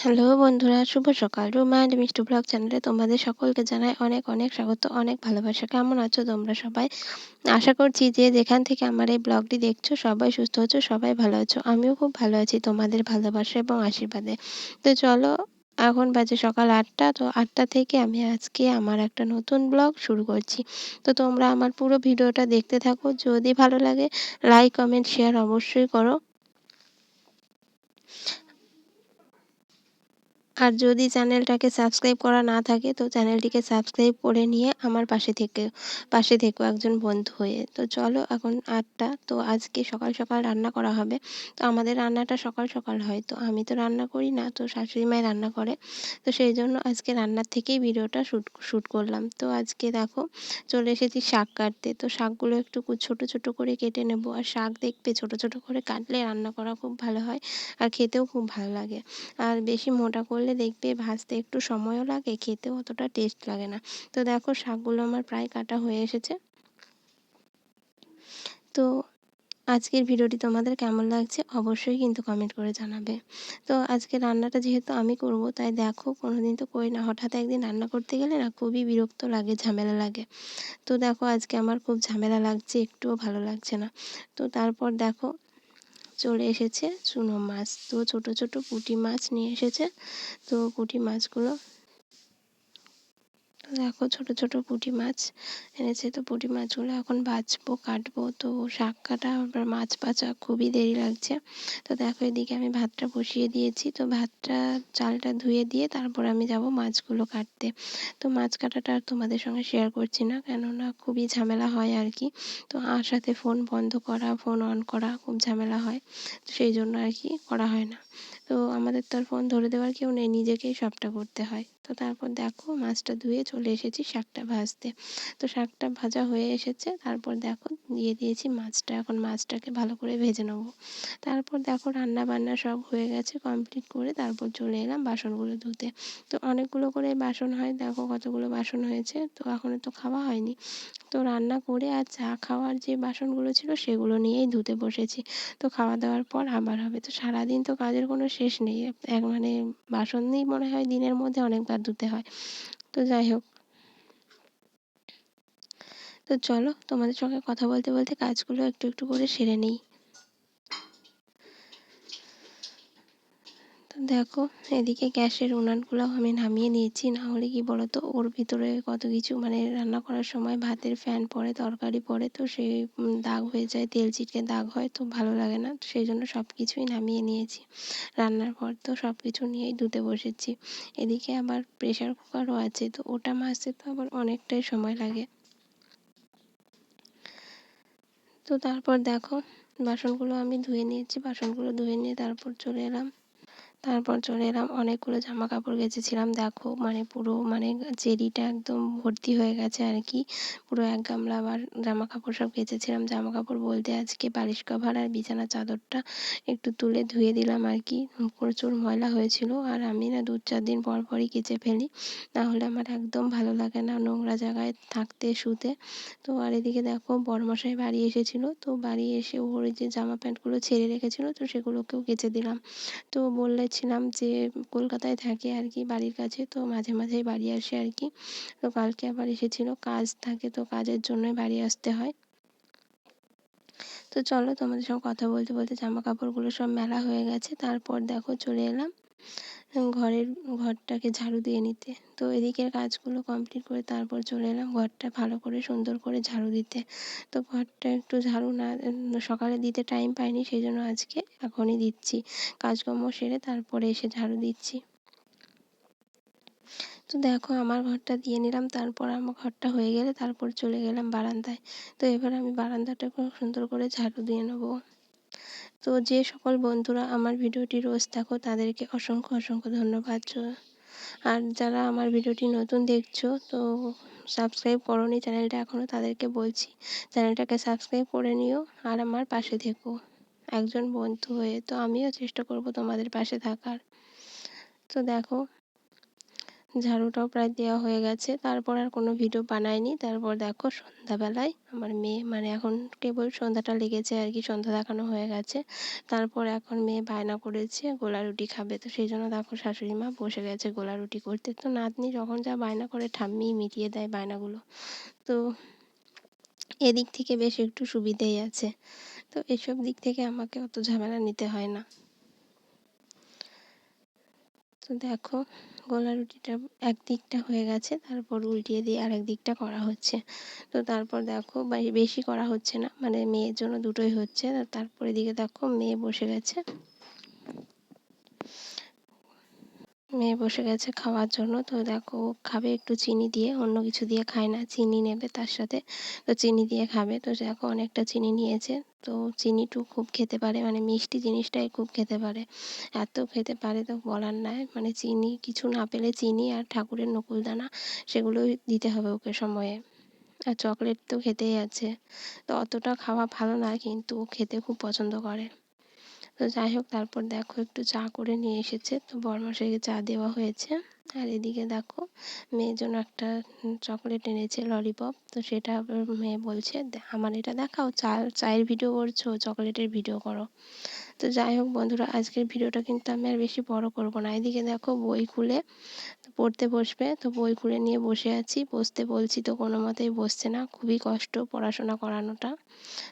Hello বন্ধুরা, শুভ সকাল। Ruma and Mishtu blog চ্যানেলে তোমাদের সকলকে জানাই অনেক অনেক স্বাগত, অনেক ভালোবাসা। কেমন আছো তোমরা সবাই? আশা করছি যে যেখান থেকে আমার এই ব্লগটি দেখছো সবাই সুস্থ আছো, সবাই ভালো আছো। আমিও খুব ভালো আছি তোমাদের ভালোবাসা এবং আশীর্বাদে। তো চলো, এখন বাজে সকাল ৮টা। তো ৮টা থেকে আমি আজকে আমার একটা নতুন ব্লগ শুরু করছি। তো তোমরা আমার পুরো ভিডিওটা দেখতে থাকো। যদি ভালো লাগে লাইক, কমেন্ট, শেয়ার অবশ্যই করো। আর যদি চ্যানেলটাকে সাবস্ক্রাইব করা না থাকে তো চ্যানেলটিকে সাবস্ক্রাইব করে নিয়ে আমার পাশে থেকো একজন বন্ধু হয়ে। তো চলো, এখন ৮টা। তো আজকে সকাল সকাল রান্না করা হবে। তো আমাদের রান্নাটা সকাল সকাল হয়, তো আমি তো রান্না করি না, তো শাশুড়ি মাই রান্না করে। তো সেই জন্য আজকে রান্নার থেকেই ভিডিওটা শ্যুট করলাম। তো আজকে দেখো, চলে এসেছি শাক কাটতে। তো শাকগুলো একটু ছোট ছোট করে কেটে নেব। আর শাক দেখবে ছোট ছোট করে কাটলে রান্না করা খুব ভালো হয়, আর খেতেও খুব ভালো লাগে। আর বেশি মোটা করলে দেখবে ভাজতে একটু সময়ও লাগে, খেতেও অতটা টেস্ট লাগে না। তো দেখো, শাকগুলো আমার প্রায় কাটা হয়ে এসেছে। তো আজকের ভিডিওটি তোমাদের কেমন লাগছে অবশ্যই কিন্তু কমেন্ট করে জানাবে। তো আজকে রান্নাটা যেহেতু আমি করব, তাই দেখো, কোনোদিন তো করি না, হঠাৎ একদিন রান্না করতে গেলে না খুবই বিরক্ত লাগে, ঝামেলা লাগে। তো দেখো, আজকে আমার খুব ঝামেলা লাগছে, একটুও ভালো লাগছে না। তো তারপর দেখো, চলে এসেছে চুনো মাছ। তো ছোট ছোট পুঁটি মাছ নিয়ে এসেছে। তো পুঁটি মাছগুলো দেখো, ছোট ছোট পুঁটি মাছ এনেছে। তো পুঁটি মাছগুলো এখন ভাজবো, কাটবো। তো শাক কাটা আবার মাছ ভাজা খুবই দেরি লাগছে। তো দেখো, এদিকে আমি ভাতটা বসিয়ে দিয়েছি। তো ভাতটা, চালটা ধুয়ে দিয়ে তারপর আমি যাব মাছগুলো কাটতে। তো মাছ কাটাটা আর তোমাদের সঙ্গে শেয়ার করছি না, কেননা খুবই ঝামেলা হয় আর কি। তো আর সাথে ফোন বন্ধ করা, ফোন অন করা খুব ঝামেলা হয়, তো সেই জন্য আর কি করা হয় না। তো আমাদের তো আর ফোন ধরে দেওয়ার কেউ নেই, নিজেকেই সবটা করতে হয়। তো তারপর দেখো, মাছটা ধুয়ে চলে এসেছি শাকটা ভাজতে। তো শাকটা ভাজা হয়ে এসেছে, তারপর দেখো দিয়ে দিয়েছি মাছটা। এখন মাছটাকে ভালো করে ভেজে নেবো। তারপর দেখো, রান্না বান্না সব হয়ে গেছে, কমপ্লিট করে তারপর চলে এলাম বাসনগুলো ধুতে। তো অনেকগুলো করে বাসন হয়, দেখো কতগুলো বাসন হয়েছে। তো এখনও তো খাওয়া হয়নি। তো রান্না করে আর চা খাওয়ার যে বাসনগুলো ছিল সেগুলো নিয়েই ধুতে বসেছি। তো খাওয়া দাওয়ার পর আবার হবে। তো সারাদিন তো কাজের কোনো শেষ নেই, মানে বাসনই মনে হয় দিনের মধ্যে অনেকবার ধুতে হয়। তো যাই হোক, তো চলো, তোমাদের সঙ্গে কথা বলতে বলতে কাজগুলো একটু একটু করে সেরে নিই। তো দেখো, এদিকে গ্যাসের উনানগুলো আমি নামিয়ে নিয়েছি। না হলে কি বলতো, ওর ভিতরে কত কিছু, মানে রান্না করার সময় ভাতের ফ্যান পড়ে, তরকারি পড়ে, তো সেই দাগ হয়ে যায়, তেল ছিটকে দাগ হয়, তো ভালো লাগে না। সেই জন্য সব কিছুই নামিয়ে নিয়েছি। রান্নার পর তো সব কিছু নিয়েই ধুতে বসেছি। এদিকে আবার প্রেশার কুকারও আছে, তো ওটা মাজতে তো আবার অনেকটাই সময় লাগে। তো তারপর দেখো, বাসনগুলো আমি ধুয়ে নিয়েছি। বাসনগুলো ধুয়ে নিয়ে তারপর চলে এলাম অনেকগুলো জামা কাপড় কেচেছিলাম। দেখো, মানে পুরো, মানে চেরিটা একদম ভর্তি হয়ে গেছে আর কি। পুরো এক গামলা আবার জামা কাপড় সব কেচেছিলাম। জামা কাপড় বলতে আজকে বালিশ কভার আর বিছানার চাদরটা একটু তুলে ধুয়ে দিলাম আর কি। প্রচুর ময়লা হয়েছিল, আর আমি না 2-4 দিন পর পরই কেচে ফেলি, না হলে আমার একদম ভালো লাগে না নোংরা জায়গায় থাকতে, শুতে। তো আর এদিকে দেখো, বড়মশাই বাড়ি এসেছিল। তো বাড়ি এসে ওর যে জামা প্যান্টগুলো ছেড়ে রেখেছিল, তো সেগুলোকেও কেচে দিলাম। তো বলেছিলাম যে কলকাতায় থাকে আর কি, বাড়ির কাছে, তো মাঝে মাঝেই বাড়ি আসে আর কি। তো কালকে আবার এসেছিল, কাজ থাকে, তো কাজের জন্যই বাড়ি আসতে হয়। তো চলো, তোমাদের সঙ্গে কথা বলতে বলতে জামা কাপড়গুলো সব মেলা হয়ে গেছে। তারপর দেখো, চলে এলাম ঘরটাকে ঝাড়ু দিয়ে নিতে। তো এদিকের কাজগুলো কমপ্লিট করে তারপর চলে এলাম ঘরটা ভালো করে সুন্দর করে ঝাড়ু দিতে। তো ঘরটা একটু ঝাড়ু না, সকালে দিতে টাইম পাইনি, সেই জন্য আজকে এখনই দিচ্ছি। কাজকর্ম সেরে তারপরে এসে ঝাড়ু দিচ্ছি। তো দেখো, আমার ঘরটা দিয়ে নিলাম। তারপর আমার ঘরটা হয়ে গেলে তারপর চলে গেলাম বারান্দায়। তো এবার আমি বারান্দাটা খুব সুন্দর করে ঝাড়ু দিয়ে নেবো। তো যে সকল বন্ধুরা আমার ভিডিওটি রোজ দেখো তাদেরকে অসংখ্য অসংখ্য ধন্যবাদ। আর যারা আমার ভিডিওটি নতুন দেখছো, তো সাবস্ক্রাইব করোনি চ্যানেলটা এখনও, তাদেরকে বলছি চ্যানেলটাকে সাবস্ক্রাইব করে নিও আর আমার পাশে থেকো একজন বন্ধু হয়ে। তো আমিও চেষ্টা করব তোমাদের পাশে থাকার। তো দেখো, ঝাড়ুটাও প্রায় দেওয়া হয়ে গেছে। তারপর আর কোনো ভিডিও বানাইনি। তারপর দেখো সন্ধ্যাবেলায় আমার মেয়ে মানে এখন কেবল সন্ধ্যাটা লেগেছে আর কি, সন্ধ্যা দেখানো হয়ে গেছে। তারপর এখন মেয়ে বায়না করেছে গোলা রুটি খাবে, তো সেই জন্য দেখো শাশুড়ি মা বসে গেছে গোলা রুটি করতে। তো নাতনি যখন যা বায়না করে ঠাম্মিই মিটিয়ে দেয় বায়নাগুলো। তো এদিক থেকে বেশ একটু সুবিধেই আছে। তো এসব দিক থেকে আমাকে অত ঝামেলা নিতে হয় না। তো দেখো গোলা রুটিটা এক দিকটা হয়ে গেছে, তারপর উল্টিয়ে দিয়ে আরেক দিকটা করা হচ্ছে। তো তারপর দেখো বেশি করা হচ্ছে না, মানে মেয়ের জন্য দুটোই হচ্ছে। তারপর এদিকে দেখো মেয়ে বসে গেছে খাওয়ার জন্য। তো দেখো ও খাবে একটু চিনি দিয়ে, অন্য কিছু দিয়ে খায় না, চিনি নেবে তার সাথে। তো চিনি দিয়ে খাবে। তো দেখো অনেকটা চিনি নিয়েছে। তো চিনিটু খুব খেতে পারে, মানে মিষ্টি জিনিসটাই খুব খেতে পারে, এত খেতে পারে তো বলার নয়। মানে চিনি কিছু না পেলে চিনি আর ঠাকুরের নকুলদানা সেগুলোই দিতে হবে ওকে সময়ে। আর চকলেট তো খেতেই আছে। তো অতটা খাওয়া ভালো না, কিন্তু ও খেতে খুব পছন্দ করে। তো যাই হোক, তারপর দেখো একটু চা করে নিয়ে এসেছে, তো বরমশাইকে চা দেওয়া হয়েছে। আর এদিকে দেখো মেয়ের জন্য একটা চকলেট এনেছে ললিপপ। তো সেটা আবার মেয়ে বলছে আমার এটা দেখাও, চায়ের ভিডিও করছো, চকলেটের ভিডিও করো। তো যাই হোক বন্ধুরা, আজকের ভিডিওটা কিন্তু আমি আর বেশি বড় করব না। এদিকে দেখো বই খুলে পড়তে বসবে, তো বই খুলে নিয়ে বসে আছি। বসতে বলছি তো কোনো মতেই বসছে না, খুবই কষ্ট পড়াশোনা করানোটা।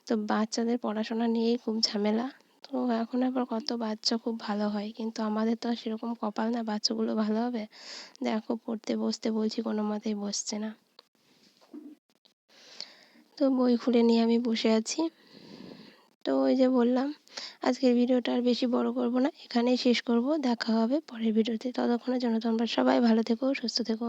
তো বাচ্চাদের পড়াশোনা নিয়েই খুব ঝামেলা। তো এখন আবার কত বাচ্চা খুব ভালো হয়, কিন্তু আমাদের তো আর সেরকম কপাল না বাচ্চাগুলো ভালো হবে। দেখো পড়তে বসতে বলছি কোনো মতেই বসছে না। তো বই খুলে নিয়ে আমি বসে আছি। তো ওই যে বললাম আজকের ভিডিওটা আর বেশি বড় করব না, এখানেই শেষ করব। দেখা হবে পরের ভিডিওতে, ততক্ষণের জন্য তোমরা সবাই ভালো থেকো, সুস্থ থেকো।